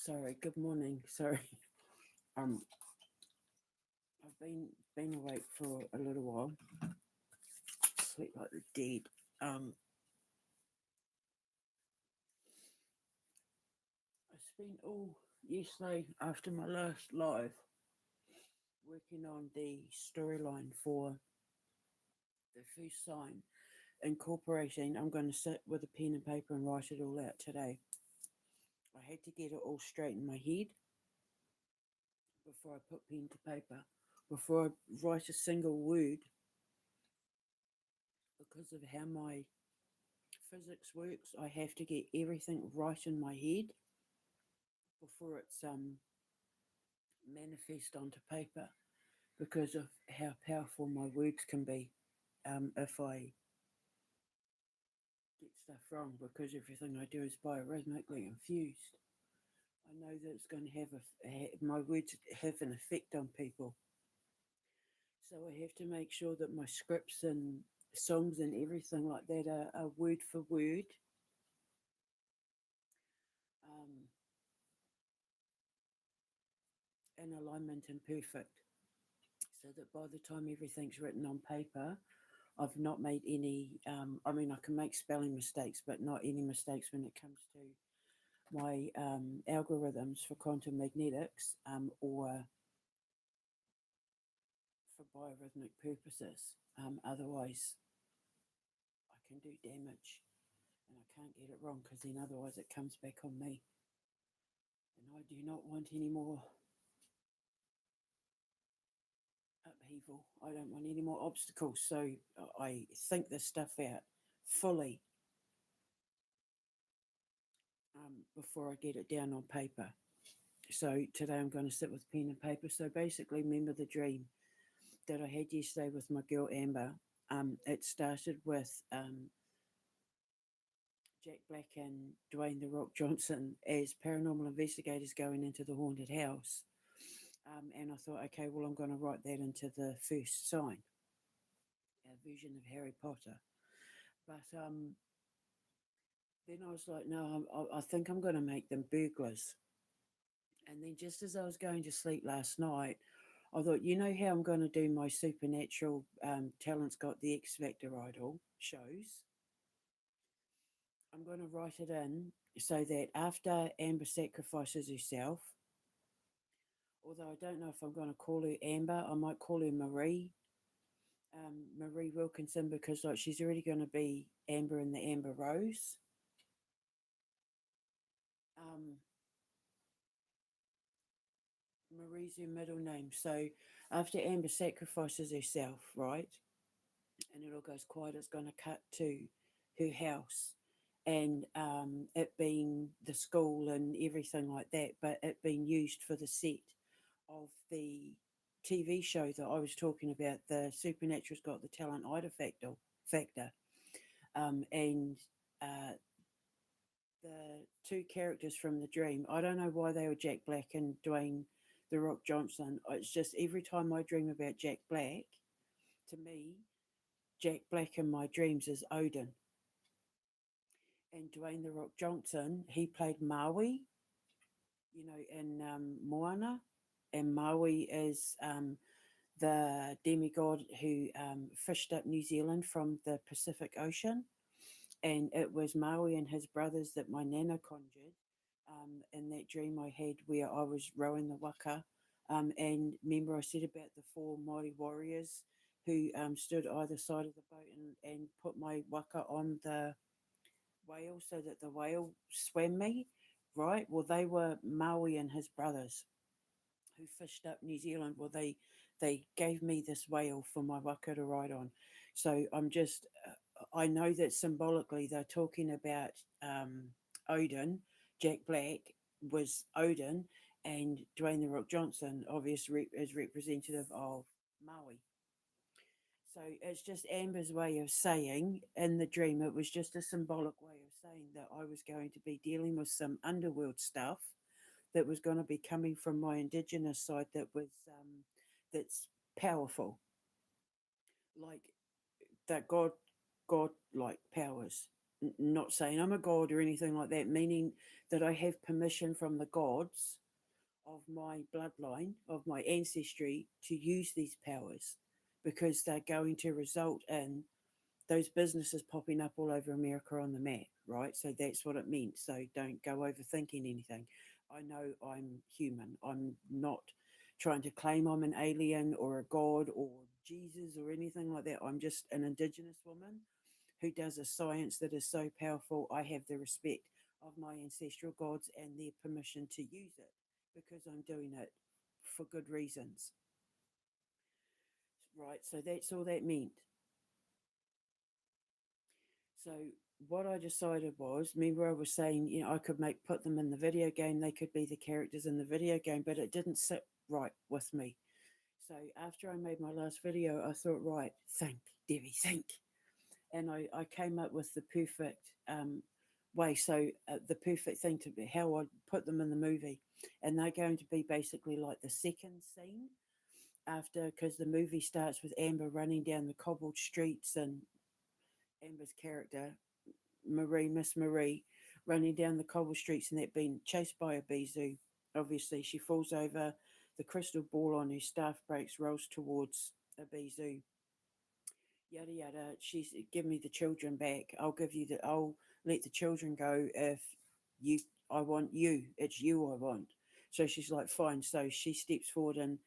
Sorry, good morning. Sorry. Um I've been awake for a little while. Sleep like the dead. Um I spent all yesterday after my last live working on the storyline for the first sign, incorporating. I'm going to sit with a pen and paper and write it all out today. I had to get it all straight in my head before I put pen to paper, before I write a single word, because of how my physics works. I have to get everything right in my head before it's manifest onto paper, because of how powerful my words can be if I get stuff wrong, because everything I do is biorhythmically infused. I know that it's going to have my words have an effect on people. So I have to make sure that my scripts and songs and everything like that are word for word, um, in alignment and perfect, so that by the time everything's written on paper, I've not made any. I mean, I can make spelling mistakes, but not any mistakes when it comes to my algorithms for quantum magnetics, or for biorhythmic purposes. Otherwise, I can do damage, and I can't get it wrong, because then otherwise it comes back on me. And I do not want any more upheaval. I don't want any more obstacles. So I think this stuff out fully, before I get it down on paper. So today I'm going to sit with pen and paper. So basically, remember the dream that I had yesterday with my girl Amber. It started with Jack Black and Dwayne the Rock Johnson as paranormal investigators going into the haunted house. And I thought, okay, well, I'm going to write that into the first sign, a version of Harry Potter. But then I was like, no, I think I'm going to make them burglars. And then just as I was going to sleep last night, I thought, you know how I'm going to do my supernatural talents got the X Factor Idol shows? I'm going to write it in so that after Amber sacrifices herself, although I don't know if I'm going to call her Amber, I might call her Marie, Marie Wilkinson, because like she's already going to be Amber in the Amber Rose. Um, Marie's her middle name. So after Amber sacrifices herself, right, and it all goes quiet, it's going to cut to her house, and it being the school and everything like that, but it being used for the set of the TV show that I was talking about, the Supernatural's Got the Talent Ida Factor. And uh, the two characters from the dream, I don't know why they were Jack Black and Dwayne The Rock Johnson. It's just every time I dream about Jack Black, to me, Jack Black in my dreams is Odin. And Dwayne The Rock Johnson, he played Maui, in Moana. And Maui is the demigod who fished up New Zealand from the Pacific Ocean. And it was Maui and his brothers that my nana conjured in that dream I had where I was rowing the waka. And remember, I said about the four Māori warriors who stood either side of the boat and put my waka on the whale so that the whale swam me, right? Well, they were Maui and his brothers who fished up New Zealand. Well, they gave me this whale for my waka to ride on. So I know that symbolically they're talking about Odin. Jack Black was Odin, and Dwayne the Rock Johnson obviously is representative of Maui. So it's just Amber's way of saying in the dream, it was just a symbolic way of saying that I was going to be dealing with some underworld stuff that was going to be coming from my indigenous side that's powerful, like that God like powers. not saying I'm a god or anything like that, meaning that I have permission from the gods of my bloodline, of my ancestry, to use these powers because they're going to result in those businesses popping up all over America on the map, right? So that's what it meant. So don't go overthinking anything. I know I'm human. I'm not trying to claim I'm an alien or a god or Jesus or anything like that. I'm just an indigenous woman who does a science that is so powerful. I have the respect of my ancestral gods and their permission to use it because I'm doing it for good reasons, right? So that's all that meant. So what I decided was, remember I was saying, I could put them in the video game, they could be the characters in the video game, but it didn't sit right with me. So after I made my last video, I thought, right, think, Debbie, think. And I came up with the perfect way. So the perfect thing to be how I'd put them in the movie. And they're going to be basically like the second scene after, because the movie starts with Amber running down the cobbled streets and Amber's character Miss Marie, running down the cobble streets and that being chased by a Bisou. Obviously, she falls over. The crystal ball on her staff breaks, rolls towards a Bisou. Yada yada. She's give me the children back. I'll let the children go if you. I want you. It's you I want. So she's like, fine. So she steps forward and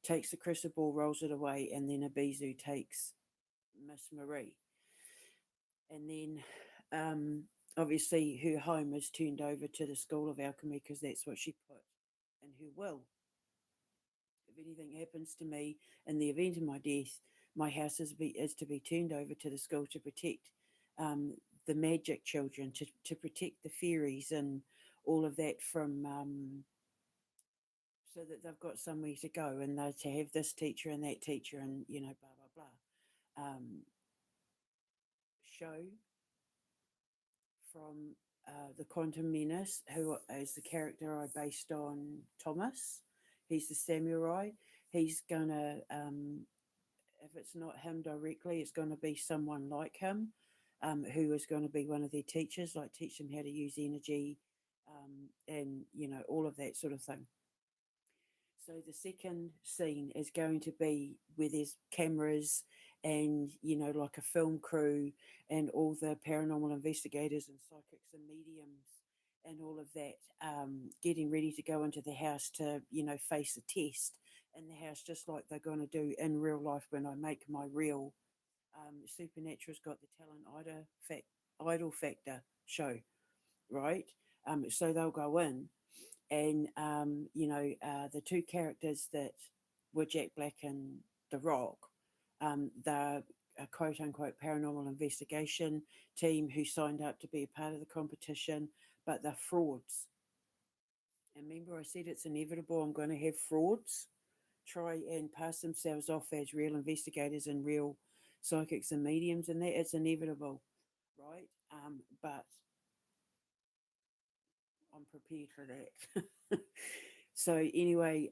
takes the crystal ball, rolls it away, and then a Bisou takes Miss Marie. And then obviously her home is turned over to the School of Alchemy because that's what she put in her will. If anything happens to me in the event of my death, my house is to be turned over to the school to protect um, the magic children, to protect the fairies and all of that from so that they've got somewhere to go and they to have this teacher and that teacher and blah blah blah show from the Quantum Menace, who is the character I based on Thomas. He's the samurai. He's gonna, if it's not him directly, it's going to be someone like him, who is going to be one of their teachers, like teach them how to use energy, and all of that sort of thing. So the second scene is going to be where there's cameras and like a film crew and all the paranormal investigators and psychics and mediums and all of that, getting ready to go into the house to face a test in the house, just like they're going to do in real life when I make my real Supernatural's Got the Talent Idol Factor show, right? So they'll go in and the two characters that were Jack Black and The Rock, they're a quote unquote paranormal investigation team who signed up to be a part of the competition, but they're frauds. And remember, I said it's inevitable. I'm going to have frauds try and pass themselves off as real investigators and real psychics and mediums, and that it's inevitable, right? But I'm prepared for that. So anyway,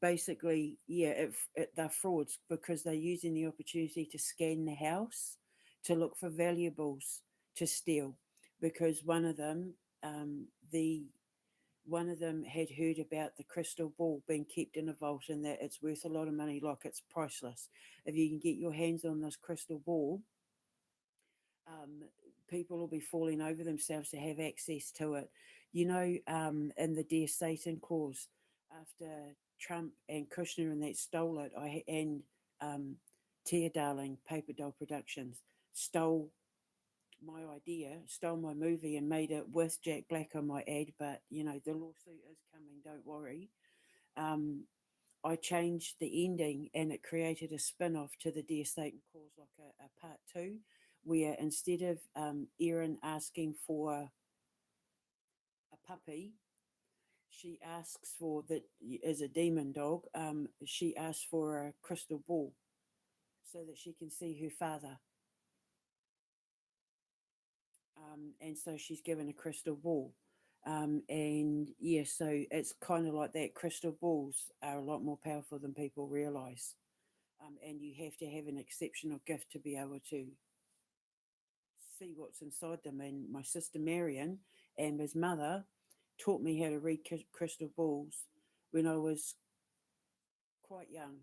basically, yeah, they're frauds because they're using the opportunity to scan the house to look for valuables to steal. Because the one of them had heard about the crystal ball being kept in a vault and that it's worth a lot of money, like it's priceless. If you can get your hands on this crystal ball, um, people will be falling over themselves to have access to it. In the Dear Satan clause, after Trump and Kushner and that stole it, and Tia Darling, Paper Doll Productions, stole my idea, stole my movie and made it with Jack Black on my ad, but the lawsuit is coming, don't worry. Um, I changed the ending and it created a spin off to the Dear Satan Clause, like a part two, where instead of Erin asking for a puppy, she asks for that as a demon dog, she asks for a crystal ball so that she can see her father. And so she's given a crystal ball. And yeah, so it's kind of like that. Crystal balls are a lot more powerful than people realize. And you have to have an exceptional gift to be able to see what's inside them. And my sister Marion, Amber's mother, taught me how to read crystal balls when I was quite young.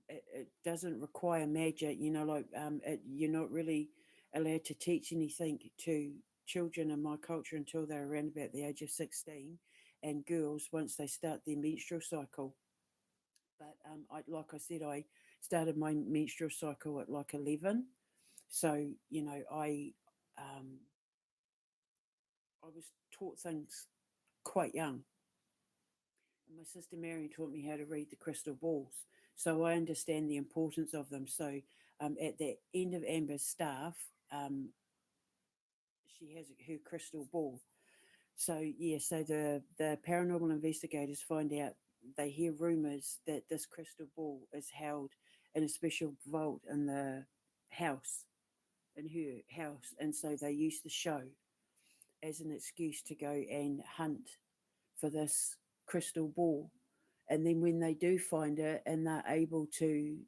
It doesn't require magic, like you're not really allowed to teach anything to children in my culture until they're around about the age of 16, and girls once they start their menstrual cycle. But like I said, I started my menstrual cycle at like 11. So, um, I was taught things quite young. And my sister Mary taught me how to read the crystal balls. So I understand the importance of them. So at the end of Amber's staff, she has her crystal ball. So yeah, so the paranormal investigators find out, they hear rumors that this crystal ball is held in a special vault in the house, in her house, and so they use the show as an excuse to go and hunt for this crystal ball. And then when they do find it and they're able to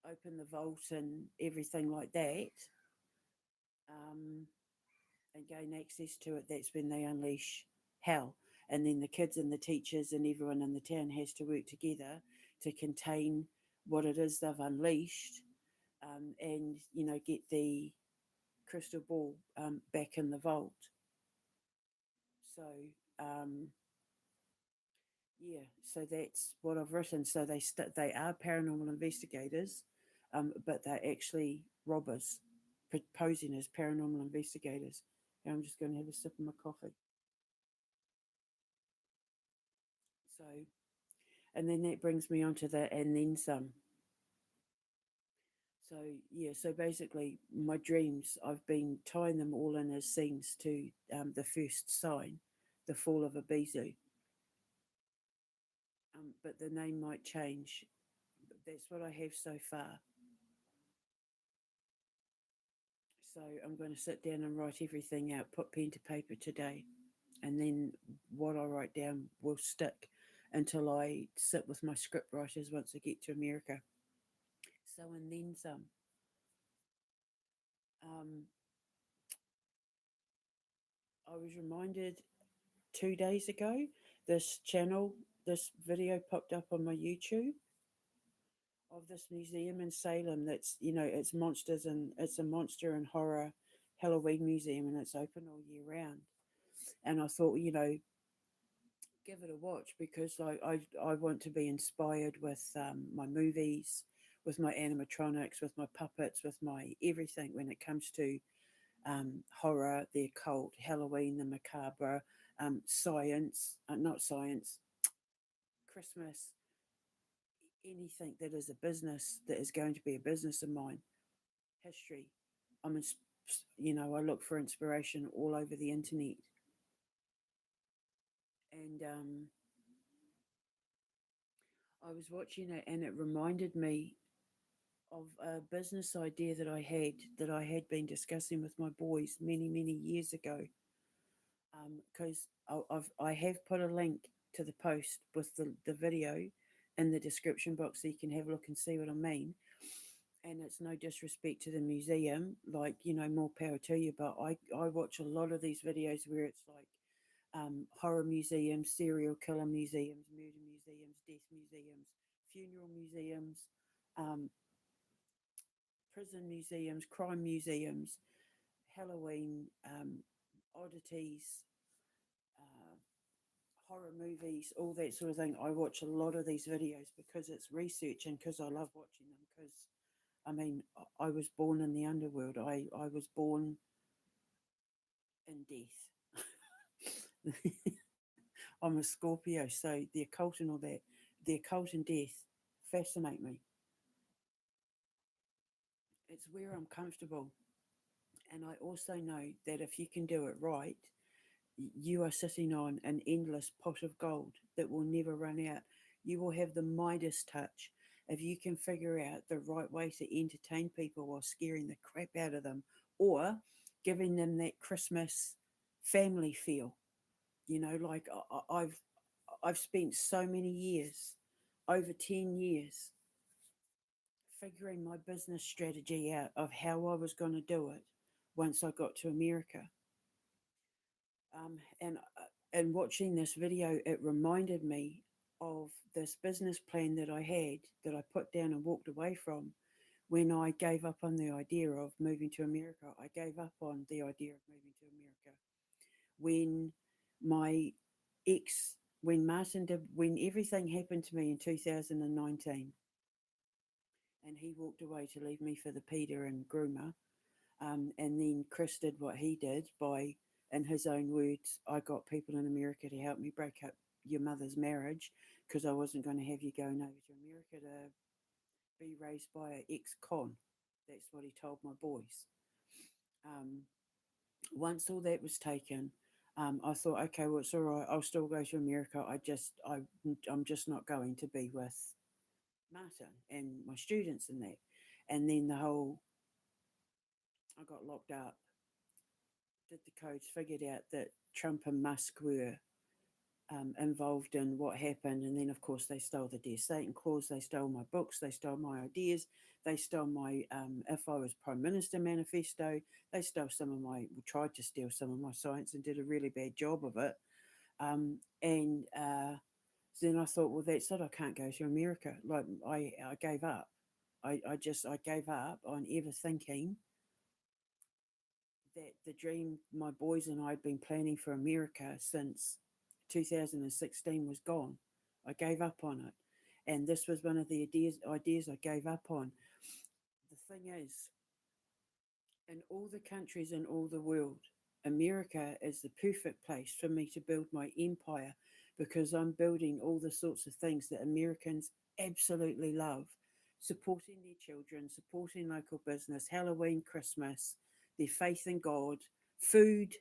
open the vault and everything like that, um, and gain access to it, that's when they unleash hell. And then the kids and the teachers and everyone in the town has to work together to contain what it is they've unleashed, and get the crystal ball back in the vault. So um, yeah, so that's what I've written. So they are paranormal investigators, but they're actually robbers, posing as paranormal investigators. And I'm just going to have a sip of my coffee. So, and then that brings me on to the and then some. So yeah, so basically, my dreams, I've been tying them all in as scenes to the first sign, the fall of Ibizu. But the name might change. That's what I have so far. So I'm going to sit down and write everything out, put pen to paper today, and then what I write down will stick until I sit with my script writers once I get to America. So and then some. Um, I was reminded 2 days ago, this channel, this video popped up on my YouTube of this museum in Salem. That's it's monsters, and it's a monster and horror Halloween museum, and it's open all year round. And I thought, give it a watch because I want to be inspired with my movies, with my animatronics, with my puppets, with my everything when it comes to horror, the occult, Halloween, the macabre, science, not science, Christmas, anything that is a business, that is going to be a business of mine, history. I'm, I look for inspiration all over the internet. And I was watching it and it reminded me of a business idea that I had been discussing with my boys many years ago. Because I have put a link to the post with the video in the description box so you can have a look and see what I mean. And it's no disrespect to the museum, like, more power to you, but I watch a lot of these videos where it's like horror museums, serial killer museums, murder museums, death museums, funeral museums, um, prison museums, crime museums, Halloween, oddities, uh, horror movies, all that sort of thing. I watch a lot of these videos because it's research and because I love watching them. Because I mean, I was born in the underworld. I was born in death. I'm a Scorpio, so the occult and all that, the occult and death fascinate me. It's where I'm comfortable. And I also know that if you can do it right, you are sitting on an endless pot of gold that will never run out. You will have the Midas touch if you can figure out the right way to entertain people while scaring the crap out of them or giving them that Christmas family feel. Like I've spent so many years, over 10 years, figuring my business strategy out of how I was going to do it once I got to America. And watching this video, it reminded me of this business plan that I had that I put down and walked away from when I gave up on the idea of moving to America. I gave up on the idea of moving to America when my ex, when Martin did, when everything happened to me in 2019, and he walked away to leave me for the Peter and groomer. And then Chris did what he did by, in his own words, I got people in America to help me break up your mother's marriage because I wasn't going to have you going over to America to be raised by an ex-con. That's what he told my boys. Um, Once all that was taken, I thought, okay, well, it's all right. I'll still go to America. I'm just not going to be with Martin and my students and that. And then I got locked up, did the codes, figured out that Trump and Musk were involved in what happened. And then, of course, they stole the Dear Satan clause, they stole my books, they stole my ideas, they stole my If I Was Prime Minister manifesto, they stole tried to steal some of my science and did a really bad job of it. And then I thought, well, that's it, I can't go to America. Like, I gave up. I gave up on ever thinking that the dream my boys and I had been planning for America since 2016 was gone. I gave up on it. And this was one of the ideas I gave up on. The thing is, in all the countries in all the world, America is the perfect place for me to build my empire because I'm building all the sorts of things that Americans absolutely love, supporting their children, supporting local business, Halloween, Christmas, their faith in God, food,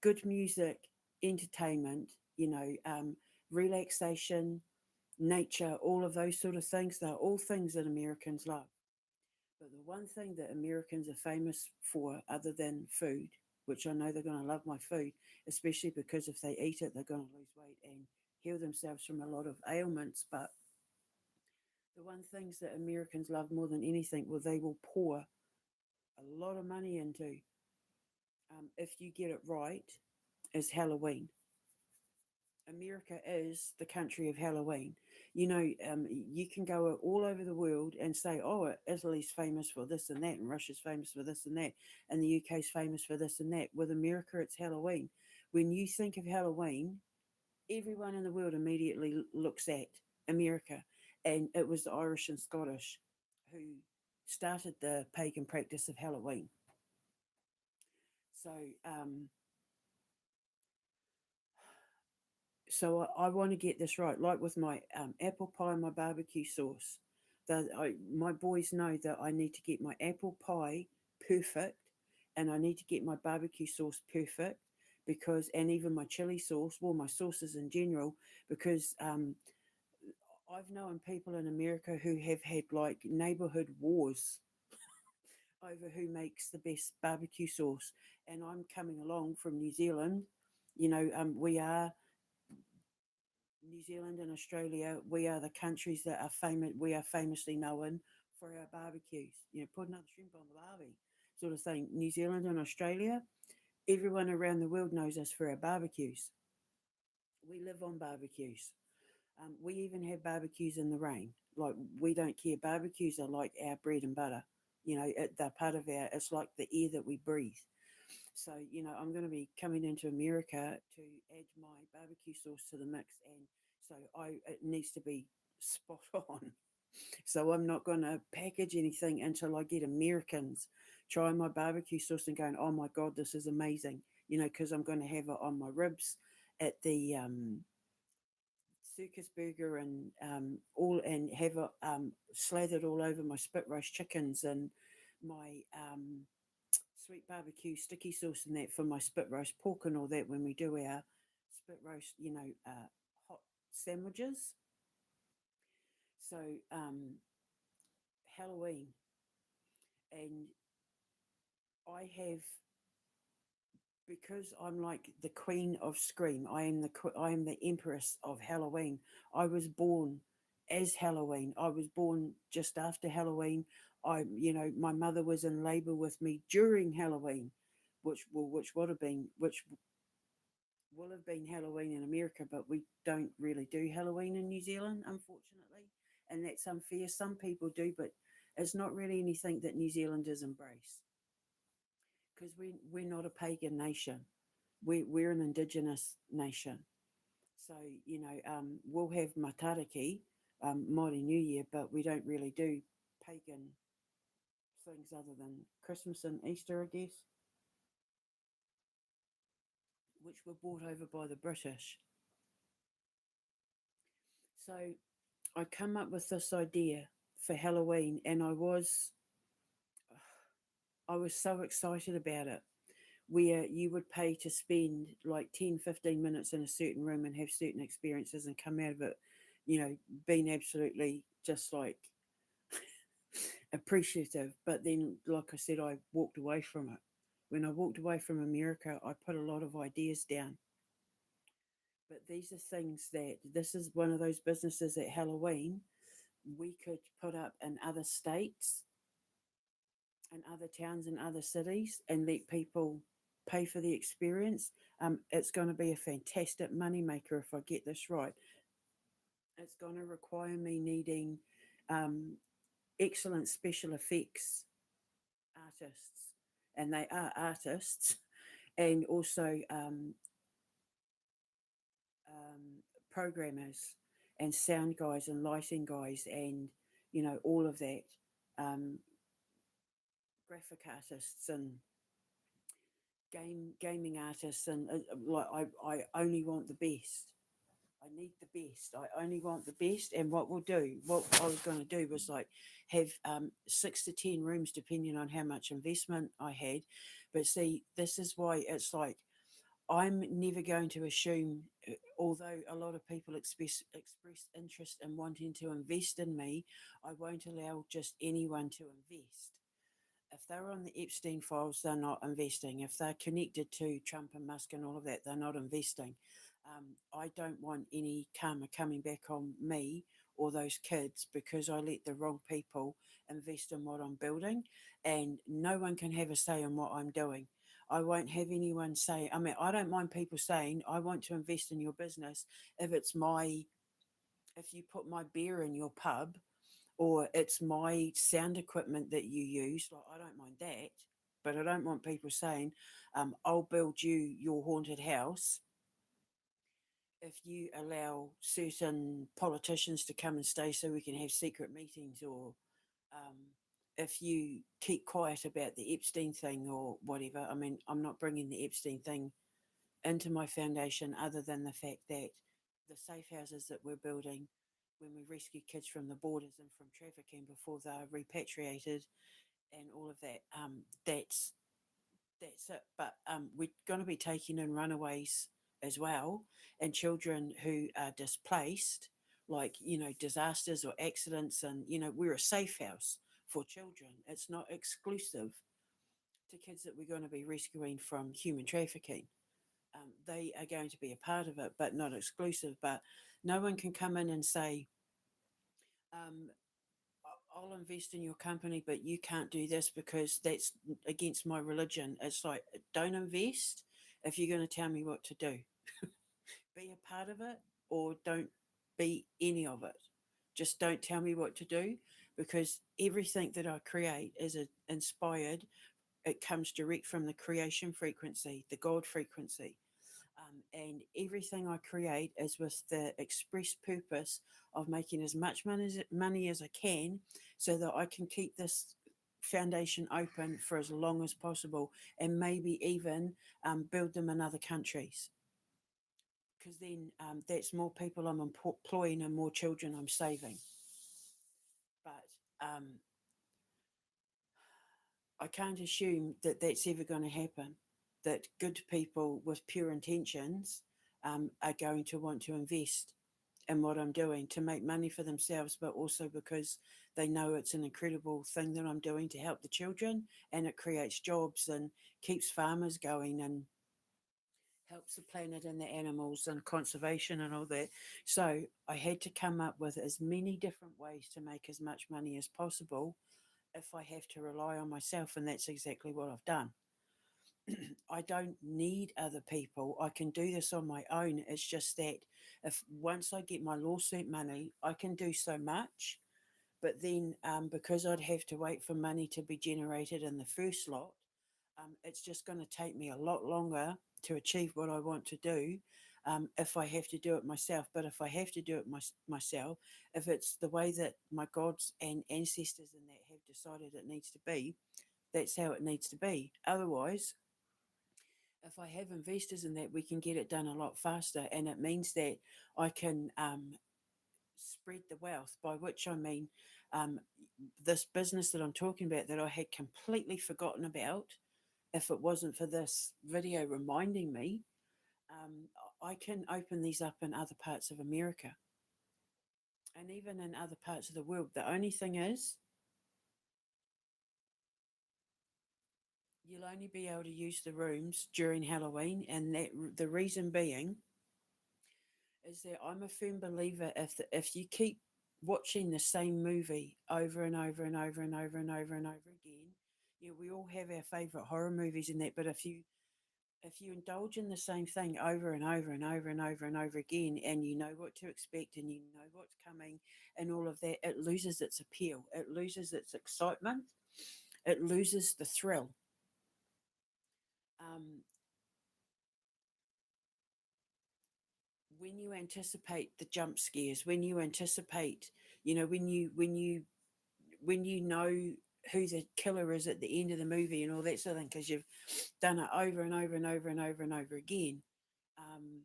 good music, entertainment, relaxation, nature, all of those sort of things. They're all things that Americans love. But the one thing that Americans are famous for, other than food, which I know they're going to love my food, especially because if they eat it, they're going to lose weight and heal themselves from a lot of ailments. But the one things that Americans love more than anything, well, they will pour a lot of money into, if you get it right, is Halloween. America is the country of Halloween. You can go all over the world and say, oh, Italy's famous for this and that, and Russia's famous for this and that, and the UK's famous for this and that. With America, it's Halloween. When you think of Halloween, everyone in the world immediately looks at America. And it was the Irish and Scottish who started the pagan practice of Halloween. So, I want to get this right, like with my apple pie and my barbecue sauce. My boys know that I need to get my apple pie perfect, and I need to get my barbecue sauce perfect and even my chili sauce, well, my sauces in general, because I've known people in America who have had like neighborhood wars over who makes the best barbecue sauce. And I'm coming along from New Zealand. New Zealand and Australia, we are the countries that are famous. We are famously known for our barbecues. Put another shrimp on the barbie, sort of thing. New Zealand and Australia, everyone around the world knows us for our barbecues. We live on barbecues. We even have barbecues in the rain. Like, we don't care. Barbecues are like our bread and butter. They're part of our. It's like the air that we breathe. So, I'm going to be coming into America to add my barbecue sauce to the mix. And so it needs to be spot on. So I'm not going to package anything until I get Americans trying my barbecue sauce and going, oh my God, this is amazing. Because I'm going to have it on my ribs at the circus burger and have it slathered all over my spit roast chickens and my sweet barbecue sticky sauce and that for my spit roast pork and all that when we do our spit roast, hot sandwiches. So Halloween, and because I'm like the queen of Scream, I am the empress of Halloween. I was born as Halloween. I was born just after Halloween. My mother was in labour with me during Halloween, which would have been which will have been Halloween in America, but we don't really do Halloween in New Zealand, unfortunately, and that's unfair. Some people do, but it's not really anything that New Zealanders embrace because we're not a pagan nation. We're an indigenous nation. So, we'll have Matariki, Māori New Year, but we don't really do pagan things other than Christmas and Easter, I guess, which were brought over by the British. So I come up with this idea for Halloween, and I was so excited about it, where you would pay to spend like 10, 15 minutes in a certain room and have certain experiences and come out of it, being absolutely just like appreciative. But then, like I said, I walked away from it. When I walked away from America, I put a lot of ideas down. But these are things that this is one of those businesses at Halloween we could put up in other states and other towns and other cities and let people pay for the experience. It's going to be a fantastic moneymaker if I get this right. It's going to require me needing um, excellent special effects artists, and they are artists, and also programmers and sound guys and lighting guys and all of that, um, graphic artists and gaming artists, and like I only want the best. I need the best. I only want the best. And what I was going to do was like have 6 to 10 rooms, depending on how much investment I had. But see, this is why it's like I'm never going to assume, although a lot of people express interest in wanting to invest in me, I won't allow just anyone to invest. If they're on the Epstein files, they're not investing. If they're connected to Trump and Musk and all of that, they're not investing. I don't want any karma coming back on me or those kids because I let the wrong people invest in what I'm building, and no one can have a say in what I'm doing. I won't have anyone say, I mean, I don't mind people saying, I want to invest in your business if you put my beer in your pub or it's my sound equipment that you use, like I don't mind that, but I don't want people saying, I'll build you your haunted house if you allow certain politicians to come and stay so we can have secret meetings, or um, if you keep quiet about the Epstein thing or whatever. I mean, I'm not bringing the Epstein thing into my foundation other than the fact that the safe houses that we're building when we rescue kids from the borders and from trafficking before they're repatriated and all of that, that's it. But we're going to be taking in runaways as well, and children who are displaced, like disasters or accidents, and we're a safe house for children. It's not exclusive to kids that we're going to be rescuing from human trafficking. They are going to be a part of it, but not exclusive. But no one can come in and say, um, I'll invest in your company, but you can't do this because that's against my religion. It's like, don't invest if you're going to tell me what to do. Be a part of it or don't be any of it. Just don't tell me what to do, because everything that I create is inspired. It comes direct from the creation frequency, the God frequency. And everything I create is with the express purpose of making as much money as I can so that I can keep this foundation open for as long as possible, and maybe even build them in other countries, because then that's more people I'm employing and more children I'm saving. But I can't assume that that's ever going to happen, that good people with pure intentions are going to want to invest in what I'm doing to make money for themselves, but also because they know it's an incredible thing that I'm doing to help the children, and it creates jobs and keeps farmers going and helps the planet and the animals and conservation and all that. So I had to come up with as many different ways to make as much money as possible if I have to rely on myself, and that's exactly what I've done. I don't need other people. I can do this on my own. It's just that if once I get my lawsuit money, I can do so much. But then, because I'd have to wait for money to be generated in the first lot, it's just going to take me a lot longer to achieve what I want to do, if I have to do it myself. But if I have to do it myself, if it's the way that my gods and ancestors and that have decided it needs to be, that's how it needs to be. Otherwise, if I have investors in that, we can get it done a lot faster. And it means that I can spread the wealth, by which I mean um, this business that I'm talking about that I had completely forgotten about. If it wasn't for this video reminding me, um, I can open these up in other parts of America and even in other parts of the world. The only thing is, you'll only be able to use the rooms during Halloween, and that the reason being is that I'm a firm believer, if you keep watching the same movie over and over and over and over and over and over again, yeah, we all have our favourite horror movies and that, but if you indulge in the same thing over and over and over and over and over again, and you know what to expect and you know what's coming and all of that, it loses its appeal, it loses its excitement, it loses the thrill. Um, when you anticipate the jump scares, when you anticipate, when you know who the killer is at the end of the movie and all that sort of thing, because you've done it over and over and over and over and over again, um,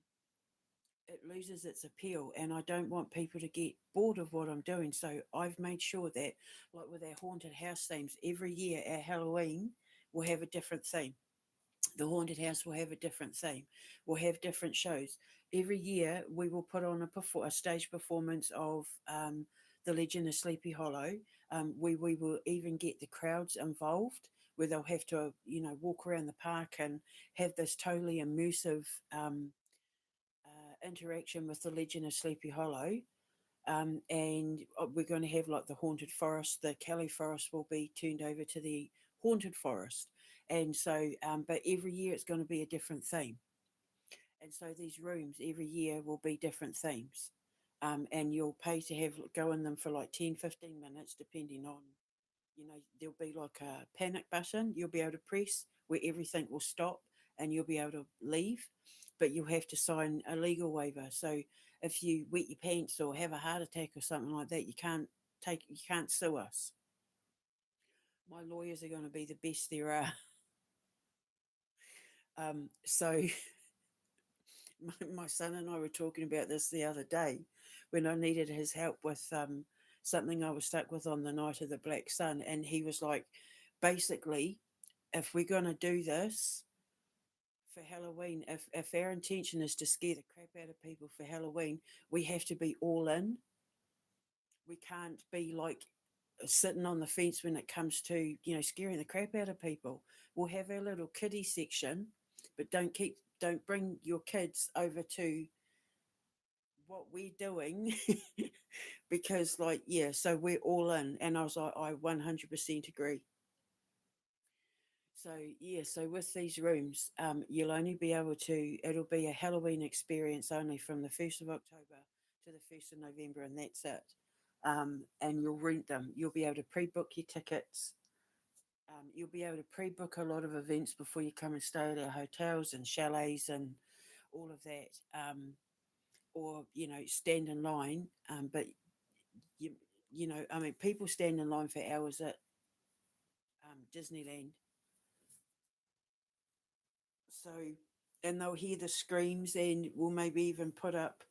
it loses its appeal. And I don't want people to get bored of what I'm doing. So I've made sure that, like with our haunted house themes, every year our Halloween will have a different theme. The haunted house will have a different theme. We'll have different shows. Every year we will put on a stage performance of The Legend of Sleepy Hollow. We will even get the crowds involved, where they'll have to, walk around the park and have this totally immersive interaction with The Legend of Sleepy Hollow. And we're going to have like the haunted forest. The Kelly forest will be turned over to the haunted forest. And so, but every year it's going to be a different theme. And so these rooms every year will be different themes. And you'll pay to go in them for like 10, 15 minutes, depending on, there'll be like a panic button you'll be able to press where everything will stop and you'll be able to leave, but you'll have to sign a legal waiver. So if you wet your pants or have a heart attack or something like that, you can't sue us. My lawyers are going to be the best there are. So my son and I were talking about this the other day when I needed his help with something I was stuck with on the night of the Black Sun. And he was like, basically, if we're going to do this for Halloween, if our intention is to scare the crap out of people for Halloween, we have to be all in. We can't be like sitting on the fence when it comes to, scaring the crap out of people. We'll have our little kiddie section, but don't bring your kids over to what we're doing because, like, yeah, so we're all in. And I was like, I 100% agree. So yeah, so with these rooms, you'll only be able to. It'll be a Halloween experience only from the 1st of October to the 1st of November, and that's it. And you'll rent them. You'll be able to pre-book your tickets. You'll be able to pre-book a lot of events before you come and stay at our hotels and chalets and all of that. Or stand in line. But you I mean, people stand in line for hours at Disneyland. So, and they'll hear the screams, and we'll maybe even put up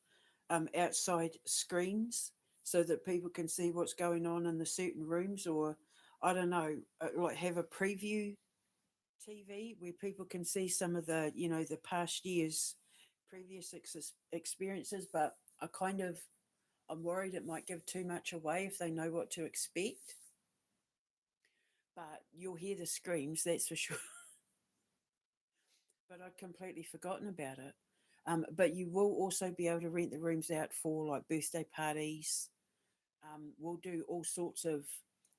outside screens so that people can see what's going on in the certain rooms, or I don't know, like have a preview TV where people can see some of the past year's previous experiences. But I'm worried it might give too much away if they know what to expect. But you'll hear the screams, that's for sure. but I'd completely forgotten about it. But you will also be able to rent the rooms out for like birthday parties. We'll do all sorts of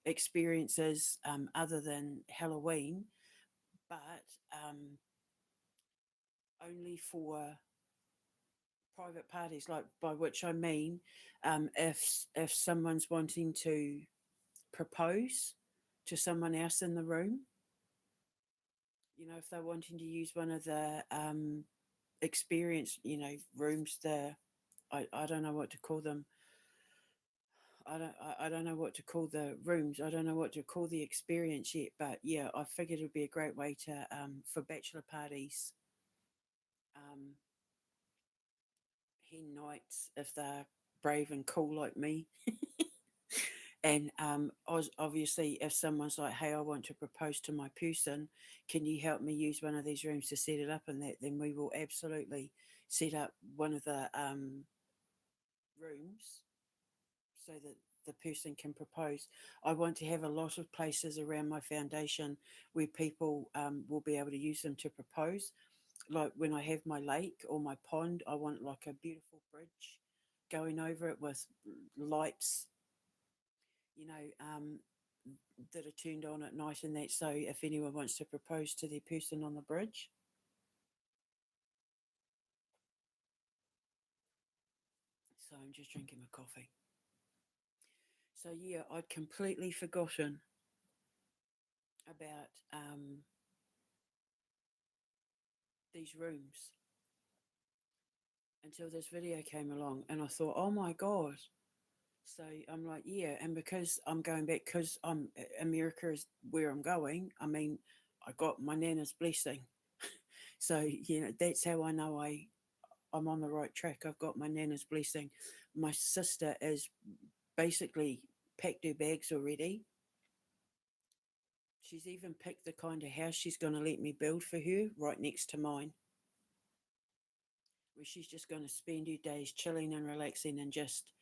experiences other than Halloween, but um, only for private parties. Like by which I mean, if someone's wanting to propose to someone else in the room, you know, if they're wanting to use one of the experience, you know, rooms, I don't know what to call them. I don't know what to call the rooms. I don't know what to call the experience yet. But yeah, I figured it would be a great way to for bachelor parties, um, hen nights if they're brave and cool like me. And obviously, if someone's like, "Hey, I want to propose to my person, can you help me use one of these rooms to set it up?" And that, then we will absolutely set up one of the rooms so that the person can propose. I want to have a lot of places around my foundation where people will be able to use them to propose. Like when I have my lake or my pond, I want like a beautiful bridge going over it with lights, you know, that are turned on at night and that. So if anyone wants to propose to their person on the bridge. So I'm just drinking my coffee. So yeah, I'd completely forgotten about these rooms until this video came along, and I thought, oh my god. So I'm like, yeah, and because I'm going back, because America is where I'm going. I mean, I got my nana's blessing, so you know that's how I know I'm on the right track. I've got my nana's blessing. My sister is basically packed her bags already. She's even picked the kind of house she's going to let me build for her right next to mine, where she's just going to spend her days chilling and relaxing and just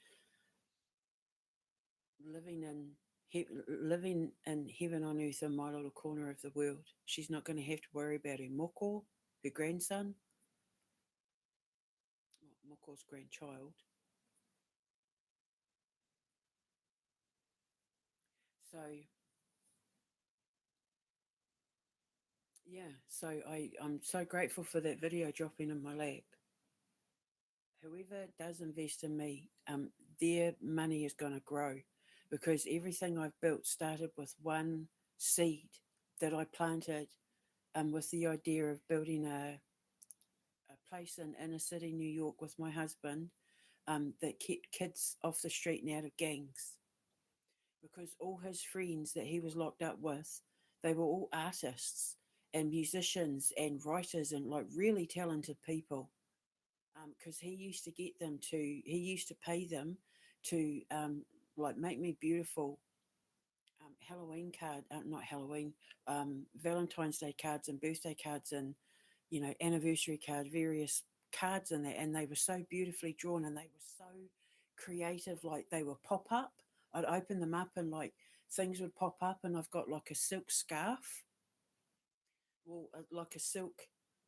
living in living in heaven on earth in my little corner of the world. She's not going to have to worry about her moko, her grandson, moko's grandchild. So yeah, so I'm so grateful for that video dropping in my lap. Whoever does invest in me, their money is going to grow, because everything I've built started with one seed that I planted, with the idea of building a place in inner city New York with my husband, that kept kids off the street and out of gangs. Because all his friends that he was locked up with, they were all artists and musicians and writers and like really talented people. Because he used to pay them to like make me beautiful Halloween card, not Halloween, Valentine's Day cards and birthday cards and, you know, anniversary card, various cards in there. And they were so beautifully drawn and they were so creative. Like they were pop up. I'd open them up and like things would pop up. And I've got like a silk scarf, well, like a silk.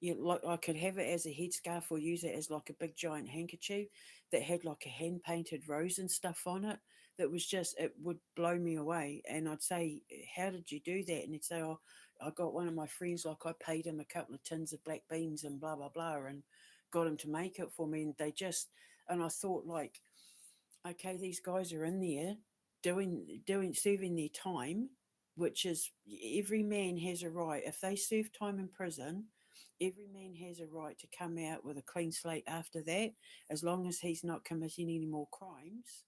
Yeah, like I could have it as a headscarf or use it as like a big giant handkerchief that had like a hand painted rose and stuff on it. That was just, it would blow me away. And I'd say, "How did you do that?" And he'd say, "Oh, I got one of my friends, like I paid him a couple of tins of black beans and blah, blah, blah, and got him to make it for me." And they just, and I thought, like, okay, these guys are in there serving their time, which is, every man has a right. If they serve time in prison, every man has a right to come out with a clean slate after that, as long as he's not committing any more crimes.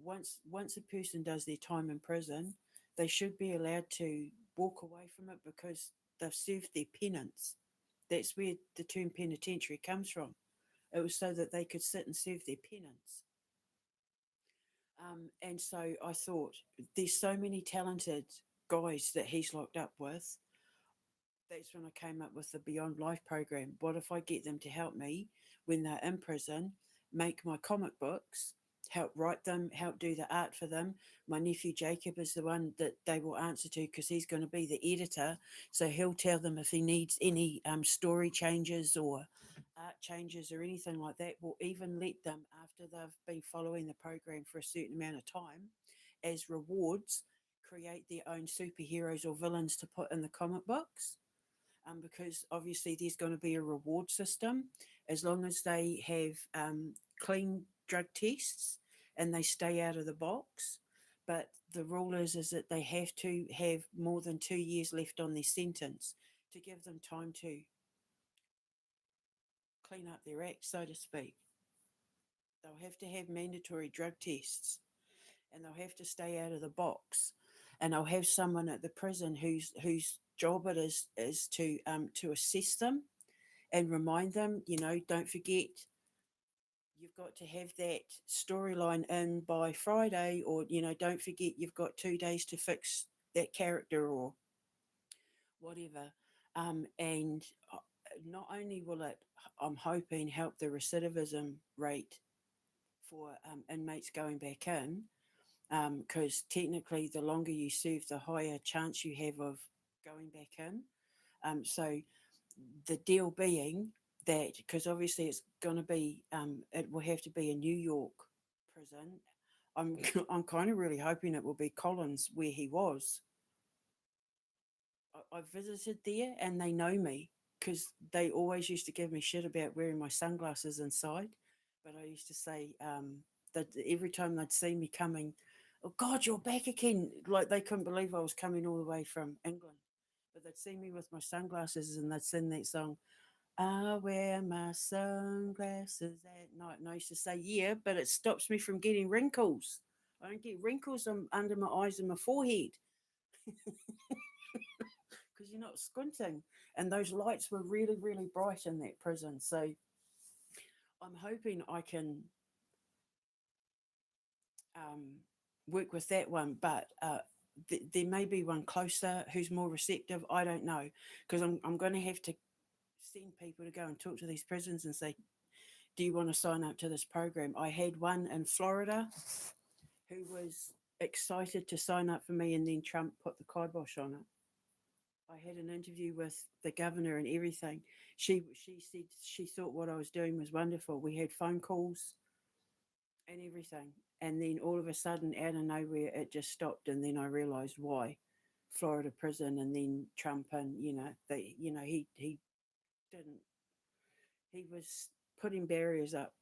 Once a person does their time in prison, they should be allowed to walk away from it because they've served their penance. That's where the term penitentiary comes from. It was so that they could sit and serve their penance. And so I thought, there's so many talented guys that he's locked up with. That's when I came up with the Beyond Life program. What if I get them to help me when they're in prison, make my comic books, help write them, help do the art for them. My nephew Jacob is the one that they will answer to because he's going to be the editor. So he'll tell them if he needs any story changes or art changes or anything like that. We'll even let them, after they've been following the program for a certain amount of time, as rewards, create their own superheroes or villains to put in the comic books. Because obviously there's going to be a reward system as long as they have clean drug tests and they stay out of the box. But the rule is that they have to have more than 2 years left on their sentence to give them time to clean up their act, so to speak. They'll have to have mandatory drug tests and they'll have to stay out of the box. And I'll have someone at the prison whose job it is to assess them and remind them, don't forget you've got to have that storyline in by Friday, or don't forget you've got 2 days to fix that character or whatever. And not only will it, I'm hoping, help the recidivism rate for inmates going back in, because technically the longer you serve, the higher chance you have of going back in. So the deal being that, because obviously it's going to be, it will have to be a New York prison. I'm I'm kind of really hoping it will be Collins where he was. I visited there and they know me because they always used to give me shit about wearing my sunglasses inside. But I used to say that every time they'd see me coming, oh God, you're back again. Like they couldn't believe I was coming all the way from England. But they'd see me with my sunglasses and they'd sing that song, I wear my sunglasses at night. And I used to say, yeah, but it stops me from getting wrinkles. I don't get wrinkles under my eyes and my forehead because you're not squinting. And those lights were really, really bright in that prison. So I'm hoping I can work with that one, but there may be one closer who's more receptive. I don't know, because I'm going to have to send people to go and talk to these prisons and say, do you want to sign up to this program? I had one in Florida who was excited to sign up for me, and then Trump put the kibosh on it. I had an interview with the governor and everything. She said she thought what I was doing was wonderful. We had phone calls and everything. And then all of a sudden, out of nowhere, it just stopped. And then I realised why. Florida prison, and then Trump, and he didn't. He was putting barriers up,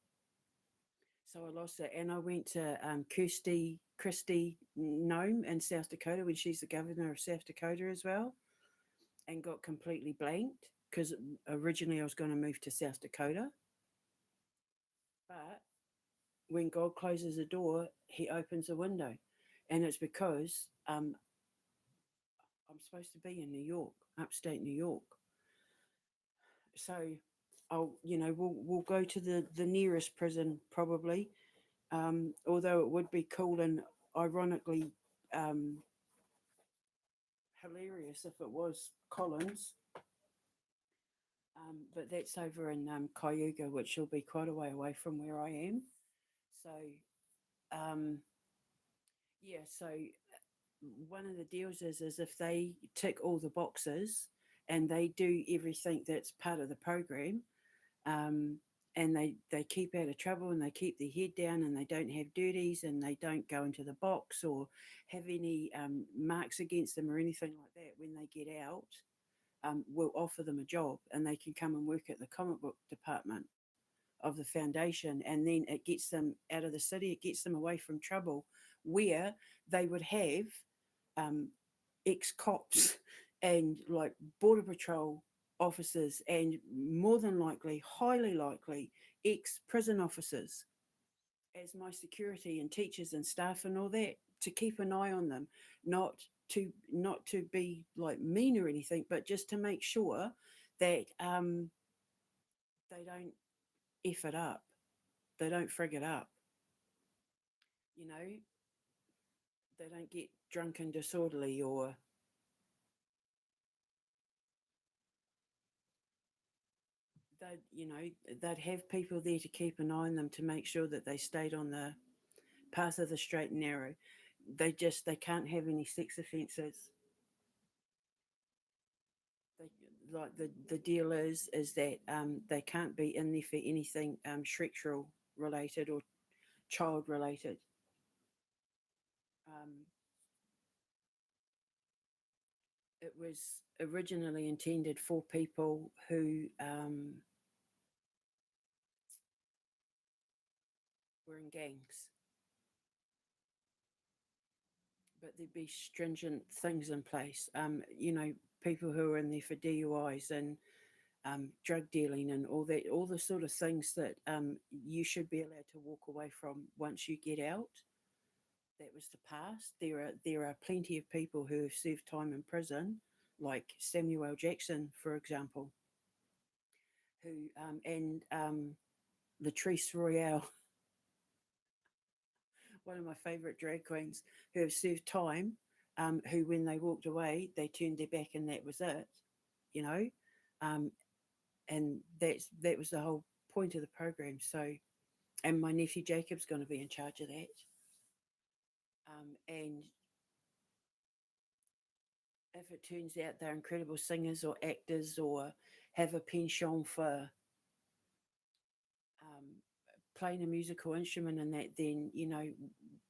so I lost it. And I went to Kristi Noem in South Dakota when she's the governor of South Dakota as well, and got completely blanked because originally I was going to move to South Dakota, but when God closes a door, He opens a window, and it's because I'm supposed to be in New York, upstate New York. So we'll go to the nearest prison probably, although it would be cool and ironically hilarious if it was Collins. But that's over in Cayuga, which will be quite a way away from where I am. So, um, yeah, so one of the deals is if they tick all the boxes and they do everything that's part of the program, um, and they keep out of trouble and they keep their head down and they don't have duties and they don't go into the box or have any marks against them or anything like that, when they get out, we'll offer them a job and they can come and work at the comic book department of the foundation. And then it gets them out of the city, it gets them away from trouble, where they would have ex-cops and like border patrol officers, and more than likely, highly likely, ex-prison officers as my security and teachers and staff and all that, to keep an eye on them, not to be like mean or anything, but just to make sure that they don't F it up, they don't frig it up, you know, they don't get drunk and disorderly, or they'd have people there to keep an eye on them to make sure that they stayed on the path of the straight and narrow. They can't have any sex offences. They, like the deal is that they can't be in there for anything sexual related or child related. Um, it was originally intended for people who were in gangs, but there'd be stringent things in place. People who are in there for DUIs and drug dealing and all the sort of things that you should be allowed to walk away from once you get out. That was the past. There are plenty of people who have served time in prison, like Samuel L. Jackson, for example, who and Latrice Royale, one of my favourite drag queens, who have served time, who when they walked away, they turned their back and that was it, you know, um, and that was the whole point of the program. So, and my nephew Jacob's going to be in charge of that, and if it turns out they're incredible singers or actors or have a penchant for um, playing a musical instrument and that, then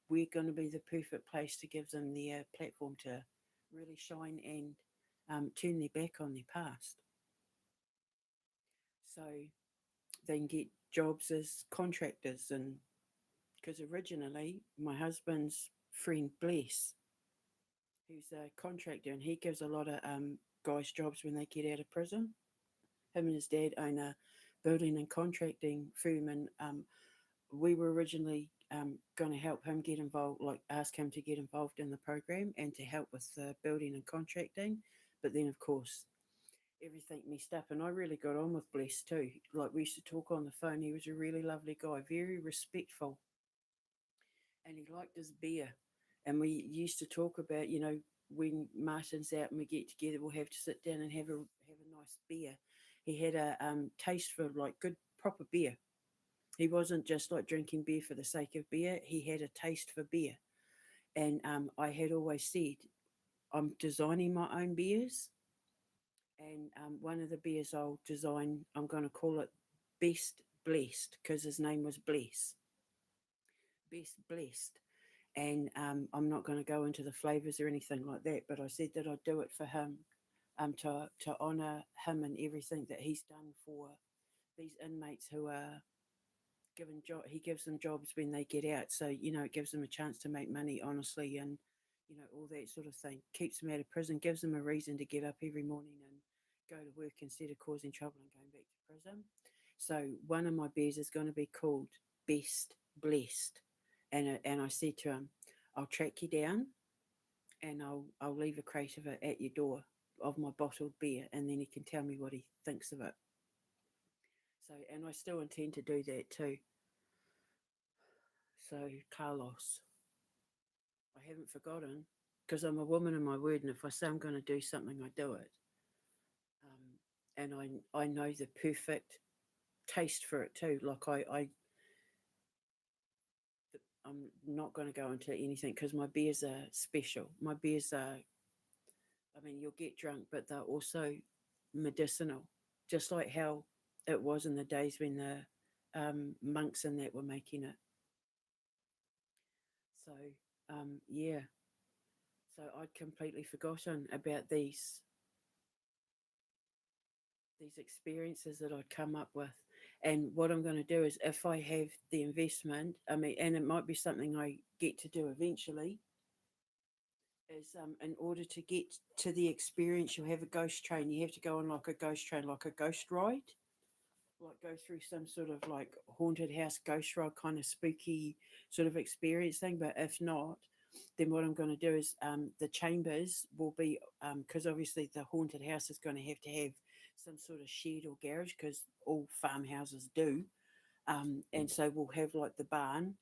we're going to be the perfect place to give them their platform to really shine and turn their back on their past, so they can get jobs as contractors. And because originally my husband's friend Bless, who's a contractor, and he gives a lot of guys jobs when they get out of prison. Him and his dad own a building and contracting firm, and we were originally going to help him get involved, like ask him to get involved in the program and to help with the building and contracting. But then, of course, everything messed up, and I really got on with Bless too. Like we used to talk on the phone. He was a really lovely guy, very respectful, and he liked his beer. And we used to talk about, when Martin's out and we get together, we'll have to sit down and have a nice beer. He had a taste for like good proper beer. He wasn't just like drinking beer for the sake of beer. He had a taste for beer. And I had always said, I'm designing my own beers. And one of the beers I'll design, I'm going to call it Best Blessed because his name was Bless. Best Blessed. And I'm not going to go into the flavors or anything like that, but I said that I'd do it for him, to honor him and everything that he's done for these inmates who are given job. He gives them jobs when they get out, so it gives them a chance to make money honestly, and all that sort of thing. Keeps them out of prison, gives them a reason to get up every morning and go to work instead of causing trouble and going back to prison. So one of my beers is going to be called Best Blessed, and I said to him, I'll track you down, and I'll leave a crate of it at your door of my bottled beer, and then he can tell me what he thinks of it. So, and I still intend to do that too. So, Carlos, I haven't forgotten because I'm a woman of my word, and if I say I'm going to do something, I do it. And I know the perfect taste for it too. Like I'm not going to go into anything because my beers are special. My beers are, I mean, you'll get drunk, but they're also medicinal, just like how it was in the days when the monks and that were making it. So, yeah. So I'd completely forgotten about these experiences that I'd come up with. And what I'm going to do is, if I have the investment, I mean, and it might be something I get to do eventually, is in order to get to the experience, you'll have a ghost train. You have to go on like a ghost train, like a ghost ride, like go through some sort of like haunted house ghost ride kind of spooky sort of experience thing. But if not, then what I'm going to do is the chambers will be, because obviously the haunted house is going to have some sort of shed or garage because all farmhouses do. And so we'll have like the barn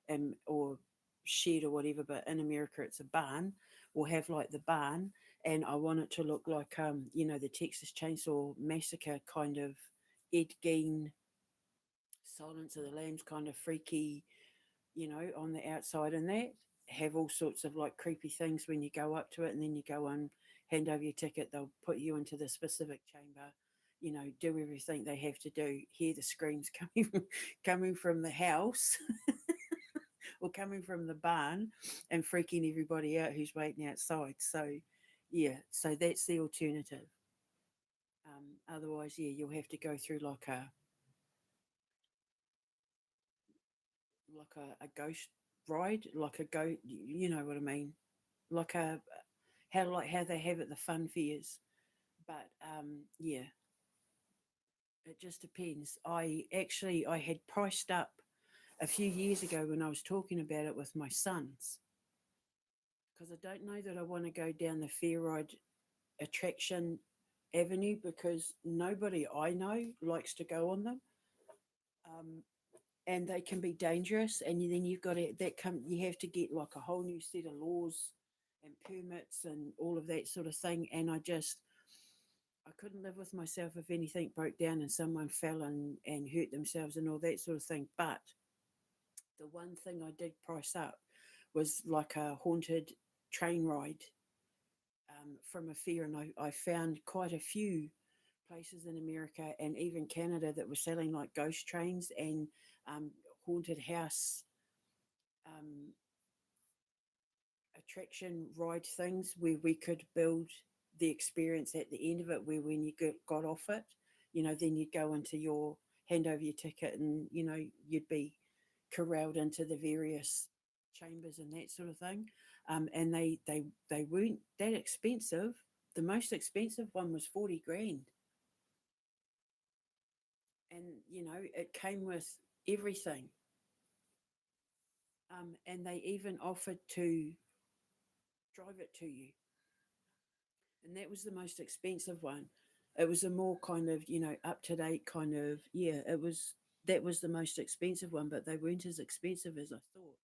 and or shed or whatever, but in America it's a barn. We'll have like the barn, and I want it to look like the Texas Chainsaw Massacre kind of Ed Gein, Silence of the Lambs kind of freaky, on the outside, and that have all sorts of like creepy things when you go up to it, and then you go on, hand over your ticket, they'll put you into the specific chamber, do everything they have to do, hear the screams coming from the house or coming from the barn and freaking everybody out who's waiting outside. So, yeah, so that's the alternative. Otherwise, yeah, you'll have to go through like a ghost ride, like a go, you know what I mean, like a how they have at the fun fairs. But yeah, it just depends. I had priced up a few years ago when I was talking about it with my sons, because I don't know that I want to go down the fair ride attraction avenue because nobody I know likes to go on them. Um, and they can be dangerous, and then you've got to that come you have to get like a whole new set of laws and permits and all of that sort of thing. And I couldn't live with myself if anything broke down and someone fell and hurt themselves and all that sort of thing. But the one thing I did price up was like a haunted train ride, from a fair, and I found quite a few places in America and even Canada that were selling like ghost trains and um, haunted house um, attraction ride things where we could build the experience at the end of it, where when you got off it, then you'd go into your hand over your ticket, and you'd be corralled into the various chambers and that sort of thing. And they weren't that expensive. The most expensive one was 40 grand, and it came with everything. And they even offered to drive it to you, and that was the most expensive one. It was a more kind of up to date kind of, yeah. It was that was the most expensive one, but they weren't as expensive as I thought.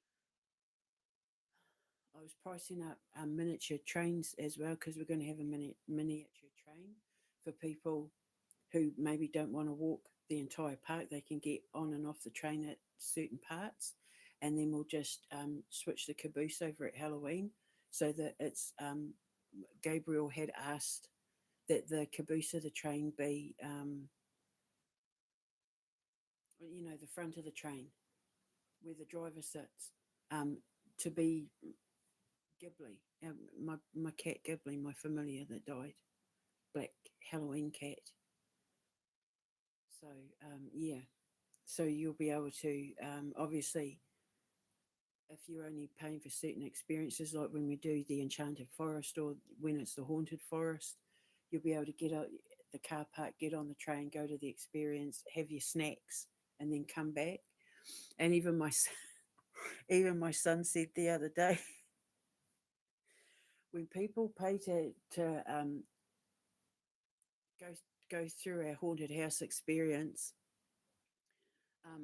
I was pricing up miniature trains as well, because we're going to have a miniature train for people who maybe don't want to walk the entire park. They can get on and off the train at certain parts, and then we'll just switch the caboose over at Halloween, so that it's Gabriel had asked that the caboose of the train be, the front of the train where the driver sits, um, to be Ghibli, my cat Ghibli, my familiar that died, black Halloween cat. So yeah, so you'll be able to, obviously, if you're only paying for certain experiences, like when we do the Enchanted Forest or when it's the Haunted Forest, you'll be able to get out the car park, get on the train, go to the experience, have your snacks, and then come back. And even my son said the other day, when people pay to go go through our haunted house experience,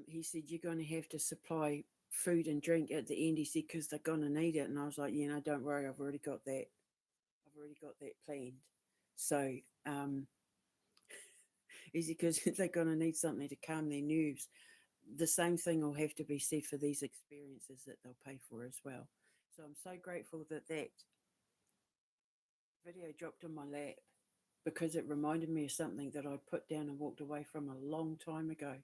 he said you're going to have to supply food and drink at the end. He said because they're going to need it, and I was like, don't worry, I've already got that. I've already got that planned. So is it because they're going to need something to calm their nerves? The same thing will have to be said for these experiences that they'll pay for as well. So I'm so grateful that that video dropped on my lap, because it reminded me of something that I put down and walked away from a long time ago,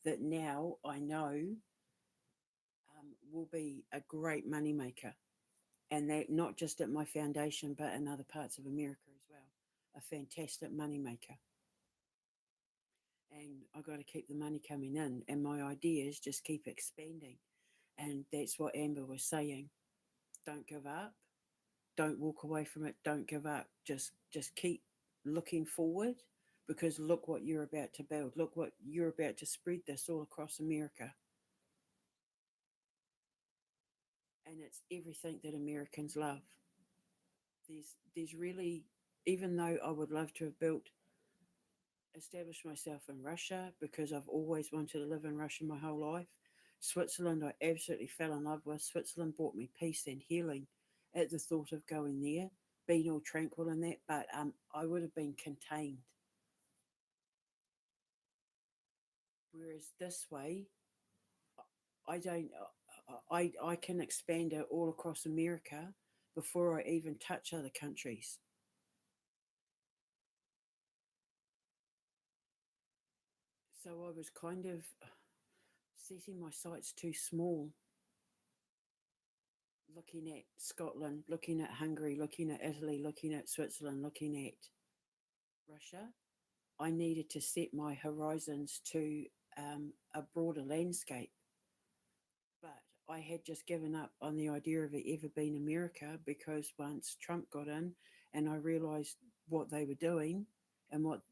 that now I know will be a great moneymaker. And that not just at my foundation, but in other parts of America as well. A fantastic moneymaker. And I got to keep the money coming in. And my ideas just keep expanding. And that's what Amber was saying. Don't give up. Don't walk away from it. Don't give up. Just keep looking forward, because look what you're about to build. Look what you're about to spread this all across America. And it's everything that Americans love. There's really, even though I would love to have established myself in Russia, because I've always wanted to live in Russia my whole life. Switzerland, I absolutely fell in love with. Switzerland brought me peace and healing at the thought of going there, being all tranquil in that. But I would have been contained. Whereas this way, I don't. I can expand it all across America before I even touch other countries. So I was kind of setting my sights too small, looking at Scotland, looking at Hungary, looking at Italy, looking at Switzerland, looking at Russia. I needed to set my horizons to a broader landscape. But I had just given up on the idea of it ever being America because once Trump got in and I realised what they were doing and what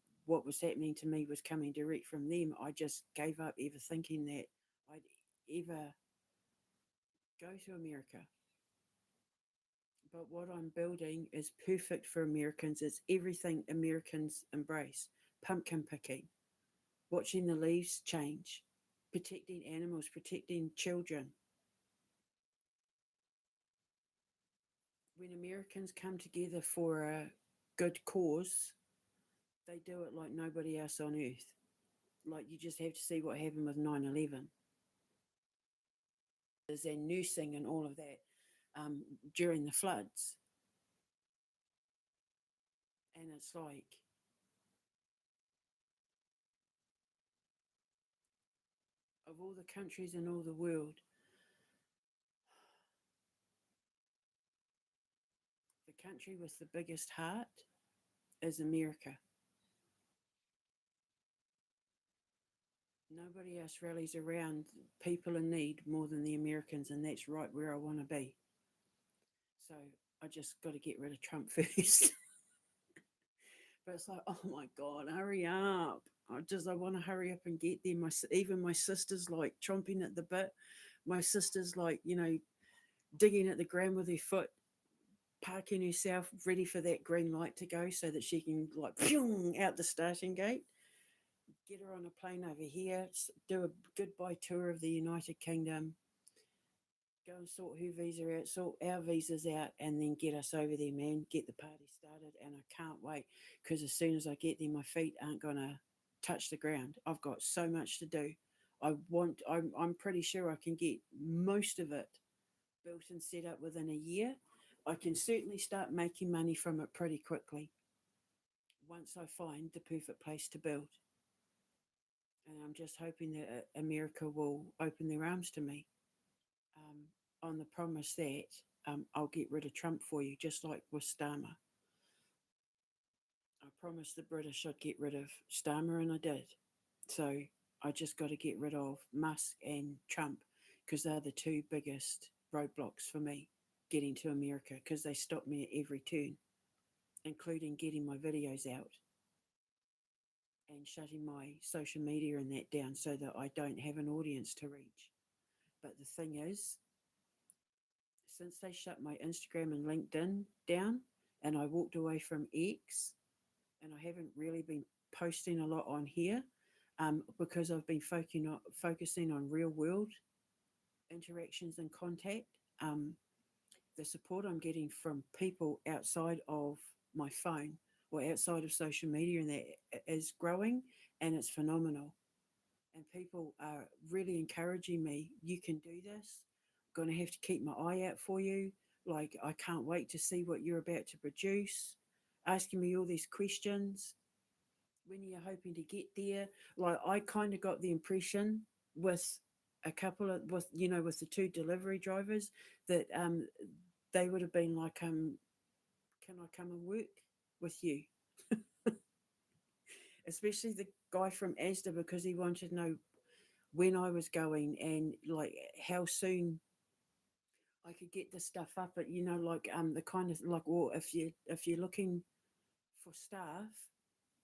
was happening to me was coming direct from them, I just gave up ever thinking that I'd ever go to America. But what I'm building is perfect for Americans. It's everything Americans embrace: pumpkin picking, watching the leaves change, protecting animals, protecting children. When Americans come together for a good cause, they do it like nobody else on earth. Like you just have to see what happened with 9/11. There's their nursing and all of that um, during the floods. And it's like, of all the countries in all the world, the country with the biggest heart is America. Nobody else rallies around people in need more than the Americans, and that's right where I want to be. So I just got to get rid of Trump first. But it's like, oh my God, hurry up. I want to hurry up and get there. Even my sister's like chomping at the bit. My sister's like, digging at the ground with her foot, parking herself, ready for that green light to go so that she can like out the starting gate, get her on a plane over here, do a goodbye tour of the United Kingdom, go and sort her visa out, sort our visas out, and then get us over there, man. Get the party started, and I can't wait because as soon as I get there, my feet aren't gonna touch the ground. I've got so much to do. I'm pretty sure I can get most of it built and set up within a year. I can certainly start making money from it pretty quickly once I find the perfect place to build. And I'm just hoping that America will open their arms to me, um, on the promise that I'll get rid of Trump for you, just like with Starmer. I promised the British I'd get rid of Starmer, and I did. So I just got to get rid of Musk and Trump because they're the two biggest roadblocks for me getting to America because they stop me at every turn, including getting my videos out and shutting my social media and that down so that I don't have an audience to reach. But the thing is, since they shut my Instagram and LinkedIn down and I walked away from X and I haven't really been posting a lot on here because I've been focusing on real world interactions and contact. Um, the support I'm getting from people outside of my phone or outside of social media and that is growing and it's phenomenal. And people are really encouraging me. You can do this. I'm going to have to keep my eye out for you. Like, I can't wait to see what you're about to produce. Asking me all these questions. When you're hoping to get there, like, I kind of got the impression with a couple of, with the two delivery drivers that they would have been like, can I come and work with you? Especially the guy from Asda because he wanted to know when I was going and like how soon I could get the stuff up. But like the kind of like, well, if you're looking for staff,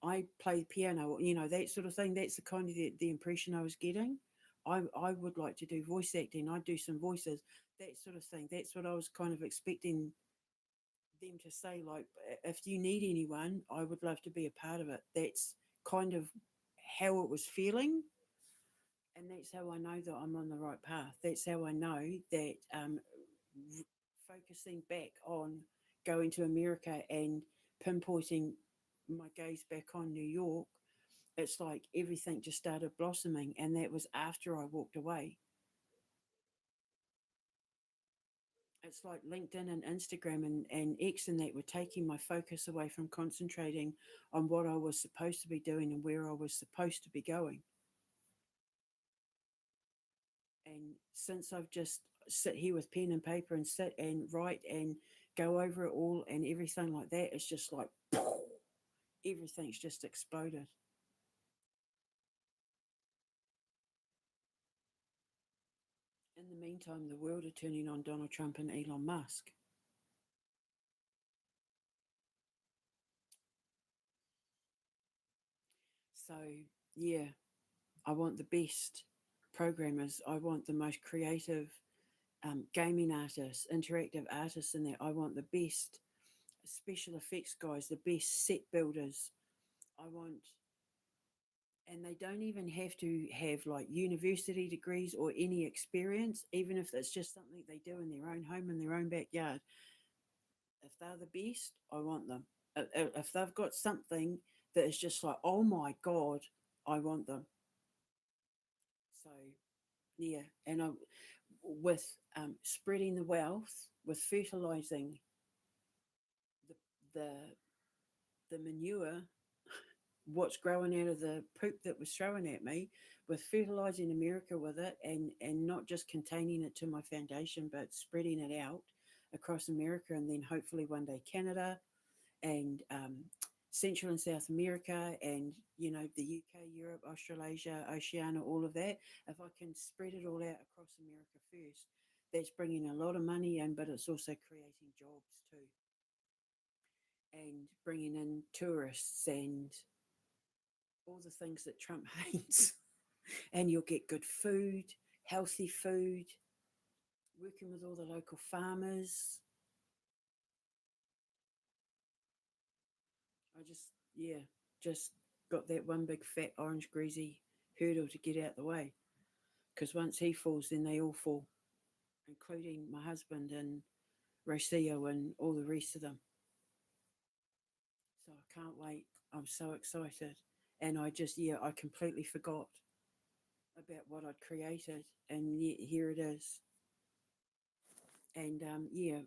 I play piano, that sort of thing. That's the kind of the impression I was getting. I would like to do voice acting. I do some voices, that sort of thing. That's what I was kind of expecting them to say. Like, if you need anyone, I would love to be a part of it. That's kind of how it was feeling. And that's how I know that I'm on the right path. That's how I know that focusing back on going to America and pinpointing my gaze back on New York, it's like everything just started blossoming. And that was after I walked away. It's like LinkedIn and Instagram and X and that were taking my focus away from concentrating on what I was supposed to be doing and where I was supposed to be going. And since I've just sit here with pen and paper and sit and write and go over it all and everything like that, it's just like everything's just exploded. In the meantime, the world are turning on Donald Trump and Elon Musk. So, yeah, I want the best programmers. I want the most creative gaming artists, interactive artists in there. I want the best special effects guys, the best set builders. I want, and they don't even have to have like university degrees or any experience, even if it's just something they do in their own home, in their own backyard. If they're the best, I want them. If they've got something that is just like, oh my God, I want them. So, yeah. And with spreading the wealth, with fertilizing the, the, the manure, what's growing out of the poop that was thrown at me, with fertilizing America with it and not just containing it to my foundation, but spreading it out across America and then hopefully one day Canada and Central and South America and, you know, the UK, Europe, Australasia, Oceania, all of that. If I can spread it all out across America first, that's bringing a lot of money in, but it's also creating jobs too and bringing in tourists and all the things that Trump hates. And you'll get good food, healthy food, working with all the local farmers. I just, yeah, just got that one big fat orange greasy hurdle to get out the way. Because once he falls, then they all fall, including my husband and Rocio and all the rest of them. So I can't wait. I'm so excited. And I just, yeah, I completely forgot about what I'd created. And yet here it is. And yeah,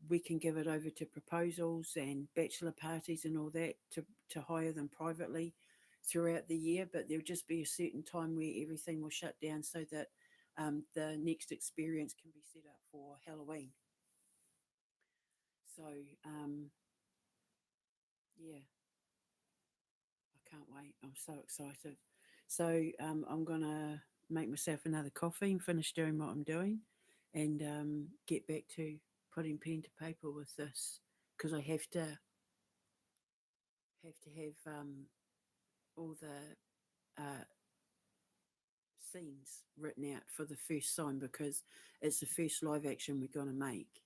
we can give it over to proposals and bachelor parties and all that to hire them privately throughout the year. But there'll just be a certain time where everything will shut down so that the next experience can be set up for Halloween. So yeah, I can't wait. I'm so excited. So I'm gonna make myself another coffee and finish doing what I'm doing, and get back to putting pen to paper with this because I have all the scenes written out for the first sign because it's the first live action we're gonna make,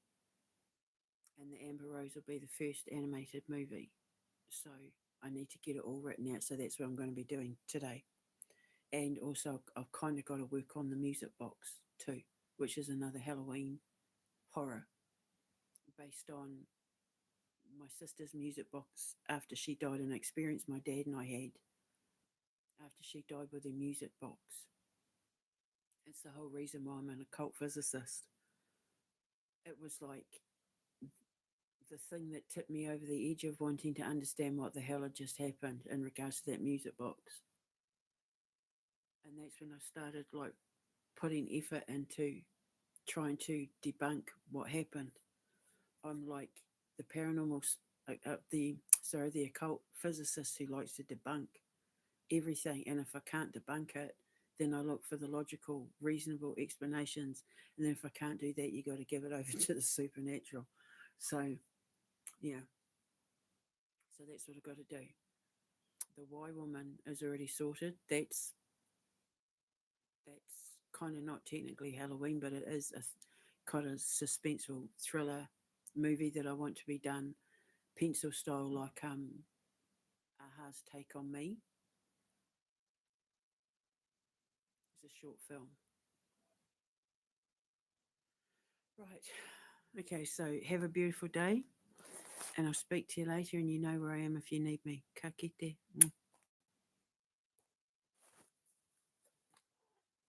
and the Amber Rose will be the first animated movie. So I need to get it all written out. So that's what I'm going to be doing today. And also, I've kind of got to work on the music box too, which is another Halloween horror based on my sister's music box after she died, an experience my dad and I had after she died with her music box. It's the whole reason why I'm an occult physicist. It was like the thing that tipped me over the edge of wanting to understand what the hell had just happened in regards to that music box. And that's when I started like putting effort into trying to debunk what happened. I'm like the paranormal, the occult physicist who likes to debunk everything. And if I can't debunk it, then I look for the logical, reasonable explanations. And then if I can't do that, you got to give it over to the supernatural. So yeah, so that's what I've got to do. The why woman is already sorted. That's kind of not technically Halloween, but it is a kind of suspenseful thriller movie that I want to be done pencil style, like Aha's Take on Me. It's a short film. Right. Okay, so have a beautiful day, and I'll speak to you later, and you know where I am if you need me. Ka kite.